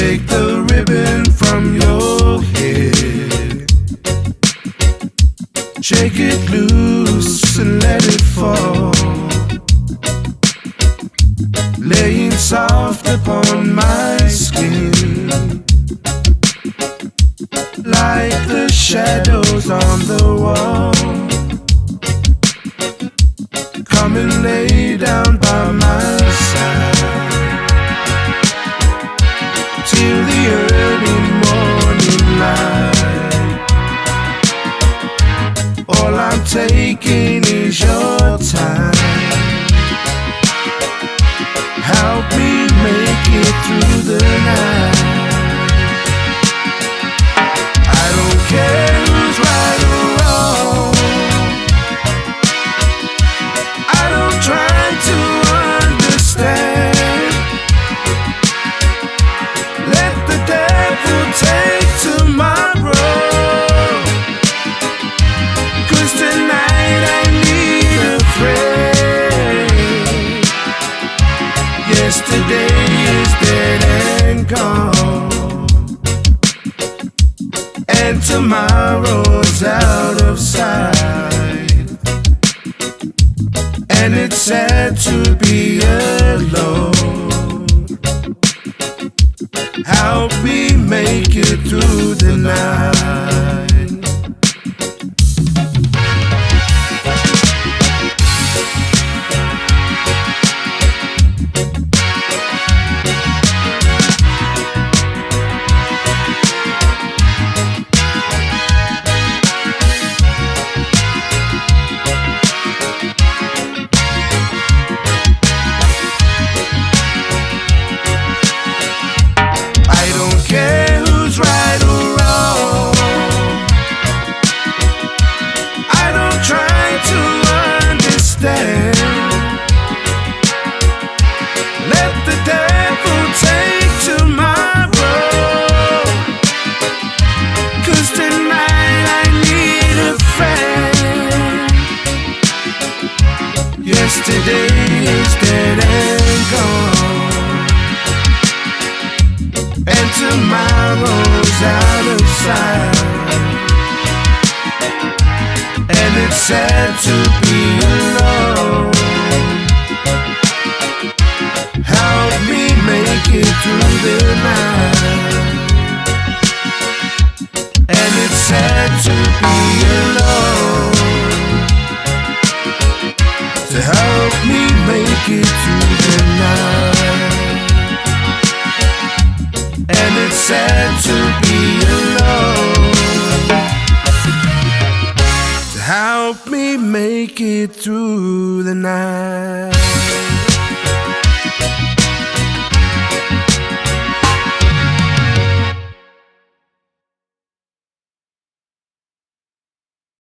Take the ribbon from your head, shake it loose and let it fall, laying soft upon my skin, like the shadows on the wall. Come and lay down by my side till the early morning light. All I'm taking is your time. Help me make it through the night. I don't care who's right or wrong. I don't try to understand. Let the devil take tomorrow, 'cause tonight I need a friend. Yesterday is dead and gone, and tomorrow's out of sight. And it's sad to be alone. Help me make it through the night. Let the devil take tomorrow, 'cause tonight I need a friend. Yesterday is dead and gone, and tomorrow's out of sight. And it's sad to be alone. Help me make it through the night. And it's sad to be alone. To help me make it through the night. And it's sad to be alone. To help me make it through the night.